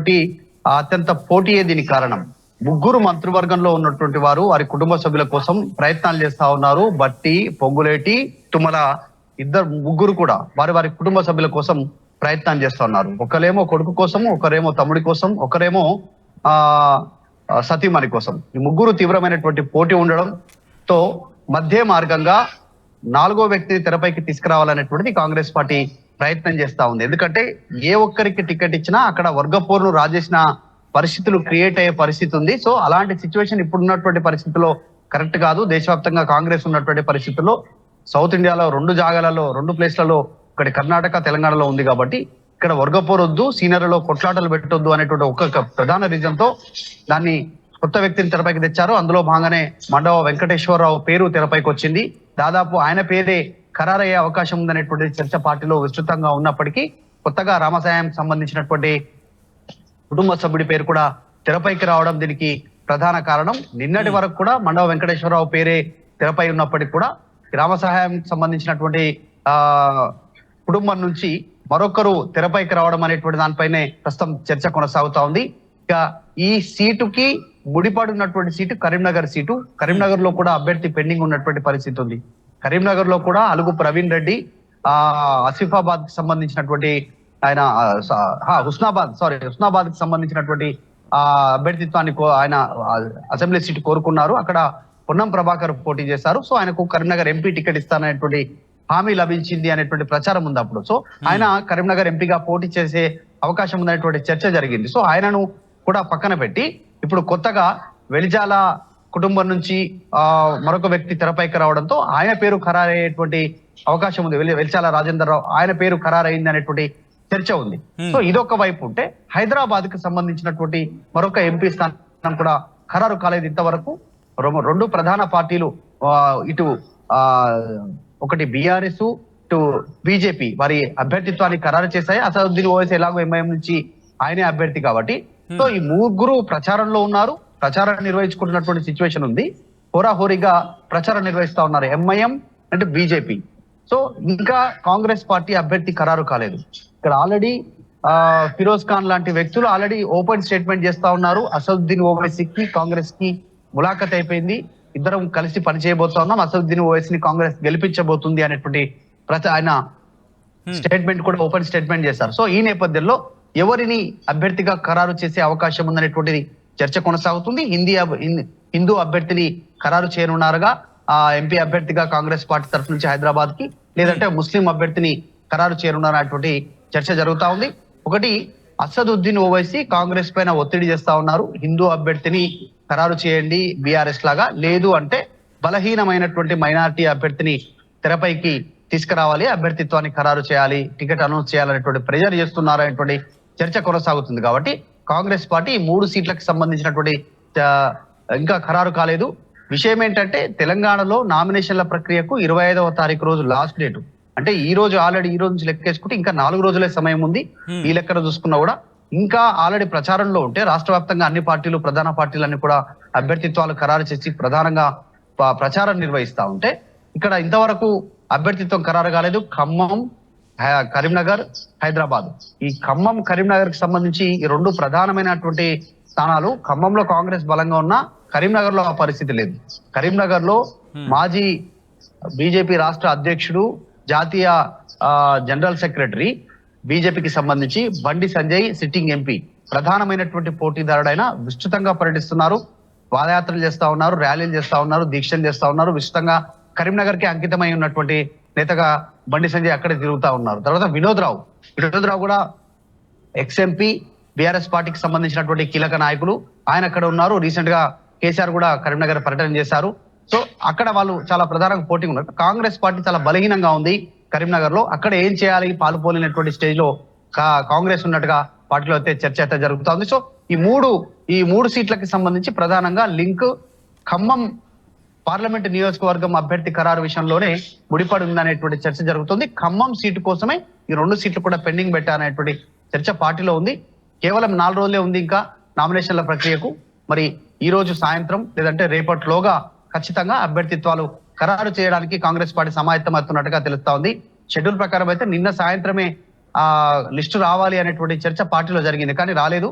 ఉన్నటువంటి అత్యంత పోటీయే దీనికి కారణం. ముగ్గురు మంత్రివర్గంలో ఉన్నటువంటి వారు వారి కుటుంబ సభ్యుల కోసం ప్రయత్నాలు చేస్తా ఉన్నారు. బట్టి, పొంగులేటి, తుమ్మల ముగ్గురు కూడా వారి కుటుంబ సభ్యుల కోసం ప్రయత్నం చేస్తా ఉన్నారు. ఒకరేమో కొడుకు కోసం, ఒకరేమో తమ్ముడి కోసం, ఒకరేమో సతీమణి కోసం. ఈ ముగ్గురు తీవ్రమైనటువంటి పోటీ ఉండడంతో మధ్య మార్గంగా నాలుగో వ్యక్తిని తెరపైకి తీసుకురావాలనేటువంటిది కాంగ్రెస్ పార్టీ ప్రయత్నం చేస్తా ఉంది. ఎందుకంటే ఏ ఒక్కరికి టికెట్ ఇచ్చినా అక్కడ వర్గపోరును రాజేసిన పరిస్థితులు క్రియేట్ అయ్యే పరిస్థితి ఉంది. సో అలాంటి సిచ్యువేషన్ ఇప్పుడున్నటువంటి పరిస్థితుల్లో కరెక్ట్ కాదు. దేశవ్యాప్తంగా కాంగ్రెస్ ఉన్నటువంటి పరిస్థితుల్లో సౌత్ ఇండియాలో 2 జాగాలలో 2 ప్లేస్లలో ఒకటి కర్ణాటక, తెలంగాణలో ఉంది కాబట్టి ఇక్కడ వర్గపోరొద్దు, సీనియర్లలో కొట్లాటలు పెట్టొద్దు అనేటువంటి ఒక ప్రధాన రీజన్ తో దాన్ని కొత్త వ్యక్తిని తెరపైకి తెచ్చారు. అందులో భాగంగానే మండవ వెంకటేశ్వరరావు పేరు తెరపైకి వచ్చింది. దాదాపు ఆయన పేరే ఖరారయ్యే అవకాశం ఉందనేటువంటి చర్చ పార్టీలో విస్తృతంగా ఉన్నప్పటికీ కొత్తగా రామసాయం సంబంధించినటువంటి కుటుంబ సభ్యుడి పేరు కూడా తెరపైకి రావడం దీనికి ప్రధాన కారణం. నిన్నటి వరకు కూడా మండవ వెంకటేశ్వరరావు పేరే తెరపై ఉన్నప్పటికీ కూడా రామసహాయం సంబంధించినటువంటి కుటుంబం నుంచి మరొకరు తెరపైకి రావడం అనేటువంటి దానిపైనే ప్రస్తుతం చర్చ కొనసాగుతా ఉంది. ఇక ఈ సీటుకి ముడిపడి ఉన్నటువంటి సీటు కరీంనగర్ సీటు. కరీంనగర్ లో కూడా అభ్యర్థి పెండింగ్ ఉన్నటువంటి పరిస్థితి ఉంది. కరీంనగర్ లో కూడా అలుగు ప్రవీణ్ రెడ్డి ఆసిఫాబాద్ కి సంబంధించినటువంటి ఆయన హుస్నాబాద్ కి సంబంధించినటువంటి అభ్యర్థిత్వాన్ని ఆయన అసెంబ్లీ సీటు కోరుకున్నారు. అక్కడ పొన్నం ప్రభాకర్ పోటీ చేశారు. సో ఆయనకు కరీంనగర్ ఎంపీ టికెట్ ఇస్తాననేటువంటి హామీ లభించింది అనేటువంటి ప్రచారం ఉంది అప్పుడు. సో ఆయన కరీంనగర్ ఎంపీగా పోటీ చేసే అవకాశం ఉందనేటువంటి చర్చ జరిగింది. సో ఆయనను కూడా పక్కన పెట్టి ఇప్పుడు కొత్తగా వెలిజాల కుటుంబం నుంచి మరొక వ్యక్తి తెరపైకి రావడంతో ఆయన పేరు ఖరారయ్యేటువంటి అవకాశం ఉంది. వెలిచాల రాజేందర్ రావు ఆయన పేరు ఖరారైంది అనేటువంటి చర్చ ఉంది. సో ఇదొక వైపు ఉంటే హైదరాబాద్ కి సంబంధించినటువంటి మరొక ఎంపీ స్థానం కూడా ఖరారు కాలేదు ఇంతవరకు. 2 ప్రధాన పార్టీలు ఇటు ఒకటి బీఆర్ఎస్, ఇటు బీజేపీ వారి అభ్యర్థిత్వాన్ని ఖరారు చేశాయి. అసదుద్దీన్ ఓవైసీ ఎలాగో ఎంఐఎం నుంచి ఆయనే అభ్యర్థి కాబట్టి సో ఈ ముగ్గురు ప్రచారంలో ఉన్నారు. ప్రచారం నిర్వహించుకుంటున్నటువంటి సిచ్యువేషన్ ఉంది. హోరాహోరీగా ప్రచారం నిర్వహిస్తా ఉన్నారు ఎంఐఎం అంటే బీజేపీ. సో ఇంకా కాంగ్రెస్ పార్టీ అభ్యర్థి ఖరారు కాలేదు. ఇక్కడ ఆల్రెడీ ఫిరోజ్ ఖాన్ లాంటి వ్యక్తులు ఆల్రెడీ ఓపెన్ స్టేట్మెంట్ చేస్తా ఉన్నారు. అసదుద్దీన్ ఓవైసీకి కాంగ్రెస్ కి ములాఖత్ అయిపోయింది, ఇద్దరం కలిసి పనిచేయబోతా ఉన్నాం, అసదుద్దీన్ ఓవైసీని కాంగ్రెస్ గెలిపించబోతుంది అనేటువంటి ఆయన స్టేట్మెంట్ కూడా ఓపెన్ స్టేట్మెంట్ చేశారు. సో ఈ నేపథ్యంలో ఎవరిని అభ్యర్థిగా ఖరారు చేసే అవకాశం ఉందనేటువంటిది చర్చ కొనసాగుతుంది. హిందూ అభ్యర్థిని ఖరారు చేయనున్నారుగా ఎంపీ అభ్యర్థిగా కాంగ్రెస్ పార్టీ తరఫు నుంచి హైదరాబాద్ కి, లేదంటే ముస్లిం అభ్యర్థిని ఖరారు చేయనున్నారనేటువంటి చర్చ జరుగుతా ఉంది. ఒకటి అసదుద్దీన్ ఓవైసీ కాంగ్రెస్ పైన ఒత్తిడి చేస్తా ఉన్నారు, హిందూ అభ్యర్థిని ఖరారు చేయండి బీఆర్ఎస్ లాగా, లేదు అంటే బలహీనమైనటువంటి మైనారిటీ అభ్యర్థిని తెరపైకి తీసుకురావాలి, అభ్యర్థిత్వాన్ని ఖరారు చేయాలి, టికెట్ అనౌన్స్ చేయాలనేటువంటి ప్రెజర్ చేస్తున్నారనేటువంటి చర్చ కొనసాగుతుంది. కాబట్టి కాంగ్రెస్ పార్టీ 3 సీట్లకు సంబంధించినటువంటి ఇంకా ఖరారు కాలేదు. విషయం ఏంటంటే తెలంగాణలో నామినేషన్ల ప్రక్రియకు 25వ తారీఖు రోజు లాస్ట్ డేట్. అంటే ఈ రోజు ఆల్రెడీ ఈ రోజు నుంచి లెక్కేసుకుంటే ఇంకా 4 రోజులే సమయం ఉంది. ఈ లెక్కన చూసుకున్నా కూడా ఇంకా ఆల్రెడీ ప్రచారంలో ఉంటే రాష్ట్ర వ్యాప్తంగా అన్ని పార్టీలు ప్రధాన పార్టీలన్నీ కూడా అభ్యర్థిత్వాలు ఖరారు చేసి ప్రధానంగా ప్రచారం నిర్వహిస్తా ఉంటే ఇక్కడ ఇంతవరకు అభ్యర్థిత్వం ఖరారు కాలేదు. ఖమ్మం, కరీంనగర్, హైదరాబాద్. ఈ ఖమ్మం, కరీంనగర్ కి సంబంధించి ఈ 2 ప్రధానమైనటువంటి స్థానాలు. ఖమ్మంలో కాంగ్రెస్ బలంగా ఉన్నా కరీంనగర్ లో ఆ పరిస్థితి లేదు. కరీంనగర్ లో మాజీ బీజేపీ రాష్ట్ర అధ్యక్షుడు, జాతీయ జనరల్ సెక్రటరీ బీజేపీకి సంబంధించి బండి సంజయ్ సిట్టింగ్ ఎంపీ ప్రధానమైనటువంటి పోటీదారుడైన విస్తృతంగా పర్యటిస్తున్నారు, పాదయాత్రలు చేస్తా ఉన్నారు, ర్యాలీలు చేస్తా ఉన్నారు, దీక్షలు చేస్తా ఉన్నారు. విస్తృతంగా కరీంనగర్ కి అంకితమై ఉన్నటువంటి నేతగా బండి సంజయ్ అక్కడే తిరుగుతా ఉన్నారు. తర్వాత వినోద్ రావు కూడా ఎక్స్ఎంపీ, బీఆర్ఎస్ పార్టీకి సంబంధించినటువంటి కీలక నాయకులు ఆయన అక్కడ ఉన్నారు. రీసెంట్ గా కేసీఆర్ కూడా కరీంనగర్ పర్యటన చేశారు. సో అక్కడ వాళ్ళు చాలా ప్రధానంగా పోటీ ఉన్నారు. కాంగ్రెస్ పార్టీ చాలా బలహీనంగా ఉంది కరీంనగర్ లో. అక్కడ ఏం చేయాలి పాలుపోలేనటువంటి స్టేజ్ లో కాంగ్రెస్ ఉన్నట్టుగా పార్టీలో అయితే చర్చ అయితే జరుగుతా ఉంది. సో ఈ మూడు సీట్లకి సంబంధించి ప్రధానంగా లింక్ ఖమ్మం పార్లమెంట్ నియోజకవర్గం అభ్యర్థి ఖరారు విషయంలోనే ముడిపడి ఉందనేటువంటి చర్చ జరుగుతుంది. ఖమ్మం సీటు కోసమే ఈ 2 సీట్లు కూడా పెండింగ్ పెట్టాలనేటువంటి చర్చ పార్టీలో ఉంది. కేవలం 4 రోజులే ఉంది ఇంకా నామినేషన్ల ప్రక్రియకు. మరి ఈ రోజు సాయంత్రం లేదంటే రేపటిలోగా ఖచ్చితంగా అభ్యర్థిత్వాలు ఖరారు చేయడానికి కాంగ్రెస్ పార్టీ సమాయత్తం అవుతున్నట్టుగా తెలుస్తా ఉంది. షెడ్యూల్ ప్రకారం అయితే నిన్న సాయంత్రమే లిస్టు రావాలి అనేటువంటి చర్చ పార్టీలో జరిగింది, కానీ రాలేదు.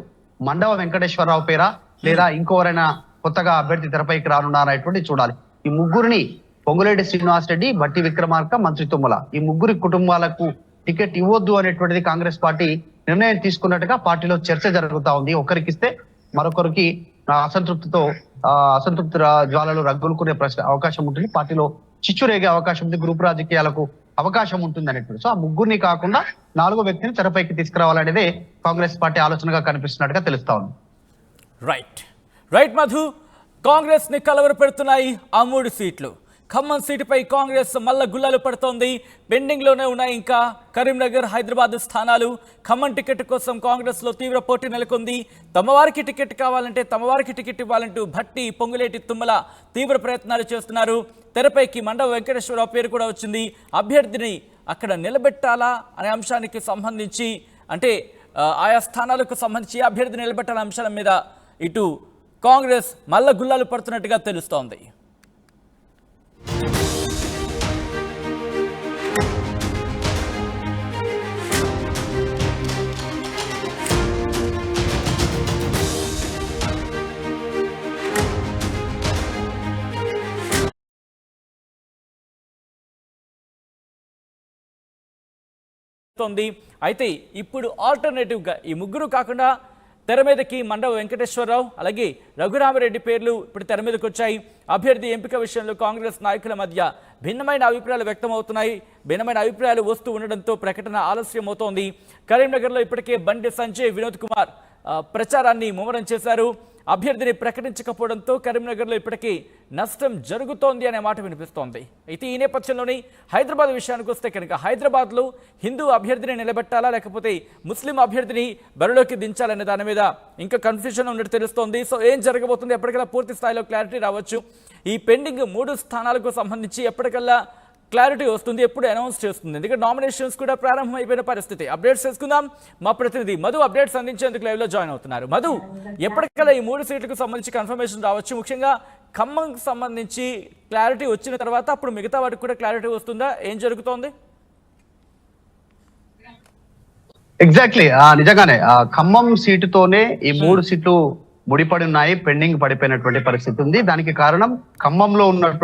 మండవ వెంకటేశ్వరరావు పేరా లేదా ఇంకెవరైనా కొత్తగా అభ్యర్థి తెరపైకి రానున్నారనేటువంటి చూడాలి. ఈ ముగ్గురిని పొంగులేటి శ్రీనివాస్ రెడ్డి, బట్టి విక్రమార్క, మంత్రి తుమ్మల ఈ ముగ్గురి కుటుంబాలకు టికెట్ ఇవ్వద్దు అనేటువంటిది కాంగ్రెస్ పార్టీ నిర్ణయం తీసుకున్నట్టుగా పార్టీలో చర్చ జరుగుతా ఉంది. ఒకరికిస్తే మరొకరికి అసంతృప్తి జ్వాలలు రగులుకునే అవకాశం ఉంటుంది, పార్టీలో చిచ్చు రేగే అవకాశం ఉంది, గ్రూప్ రాజకీయాలకు అవకాశం ఉంటుంది అనేటువంటి. సో ఆ ముగ్గురిని కాకుండా 4వ వ్యక్తిని తెరపైకి తీసుకురావాలనేదే కాంగ్రెస్ పార్టీ ఆలోచనగా కనిపిస్తున్నట్టుగా తెలుస్తా ఉంది. రైట్ మధు, కాంగ్రెస్ ని కలవర పెడుతున్నాయి ఆ 3 సీట్లు. ఖమ్మం సీటుపై కాంగ్రెస్ మల్ల గుల్లాలు పడుతోంది. పెండింగ్ లోనే ఉన్నాయి ఇంకా కరీంనగర్, హైదరాబాద్ స్థానాలు. ఖమ్మం టికెట్ కోసం కాంగ్రెస్ లో తీవ్ర పోటీ నెలకొంది. తమవారికి టికెట్ కావాలంటే తమవారికి టికెట్ ఇవ్వాలంటూ భట్టి, పొంగులేటి, తుమ్మల తీవ్ర ప్రయత్నాలు చేస్తున్నారు. తెరపైకి మండవ వెంకటేశ్వరరావు పేరు కూడా వచ్చింది. అభ్యర్థిని అక్కడ నిలబెట్టాలా అనే అంశానికి సంబంధించి, అంటే ఆయా స్థానాలకు సంబంధించి అభ్యర్థి నిలబెట్టాలనే అంశాల మీద ఇటు కాంగ్రెస్ మల్ల గుల్లాలు పడుతున్నట్టుగా తెలుస్తోంది. అయితే ఇప్పుడు ఆల్టర్నేటివ్గా ఈ ముగ్గురు కాకుండా తెర మీదకి మండవ వెంకటేశ్వరరావు అలాగే రఘురామరెడ్డి పేర్లు ఇప్పుడు తెర మీదకి వచ్చాయి. అభ్యర్థి ఎంపిక విషయంలో కాంగ్రెస్ నాయకుల మధ్య భిన్నమైన అభిప్రాయాలు వ్యక్తమవుతున్నాయి. భిన్నమైన అభిప్రాయాలు వస్తూ ఉండడంతో ప్రకటన ఆలస్యం అవుతోంది. కరీంనగర్లో ఇప్పటికే బండి సంజయ్, వినోద్ కుమార్ ప్రచారాన్ని ముమ్మరం చేశారు. అభ్యర్థిని ప్రకటించకపోవడంతో కరీంనగర్లో ఇప్పటికీ నష్టం జరుగుతోంది అనే మాట వినిపిస్తోంది. అయితే ఈ నేపథ్యంలోని హైదరాబాద్ విషయానికి వస్తే కనుక హైదరాబాద్లో హిందూ అభ్యర్థిని నిలబెట్టాలా లేకపోతే ముస్లిం అభ్యర్థిని బరిలోకి దించాలనే దాని మీద ఇంకా కన్ఫ్యూజన్ ఉన్నట్టు తెలుస్తోంది. సో ఏం జరగబోతుంది, ఎప్పటికల్లా పూర్తి స్థాయిలో క్లారిటీ రావచ్చు. ఈ పెండింగ్ 3 స్థానాలకు సంబంధించి ఎప్పటికల్లా క్లారిటీ వస్తుంది, ఎప్పుడు అనౌన్స్ చేస్తుంది? ఎందుకంటే నామినేషన్స్ కూడా ప్రారంభమైపోయిన పరిస్థితి. అప్డేట్స్ చేసుకుందాం. మా ప్రతినిధి మధు అప్డేట్స్ అందించేందుకు లైవ్ లో జాయిన్ అవుతున్నారు. మధు, ఎప్పటికల్లా ఈ 3 సీట్లకు సంబంధించి కన్ఫర్మేషన్ రావచ్చు? ముఖ్యంగా ఖమ్మంకి సంబంధించి క్లారిటీ వచ్చిన తర్వాత అప్పుడు మిగతా వాటికి కూడా క్లారిటీ వస్తుందా? ఏం జరుగుతోంది? ఎగ్జాక్ట్లీ, నిజంగానే ఖమ్మం సీటుతోనే ఈ 3 సీట్లు ముడిపడి ఉన్నాయి, పెండింగ్ పడిపోయినటువంటి పరిస్థితి ఉంది. దానికి కారణం ఖమ్మంలో ఉన్నటువంటి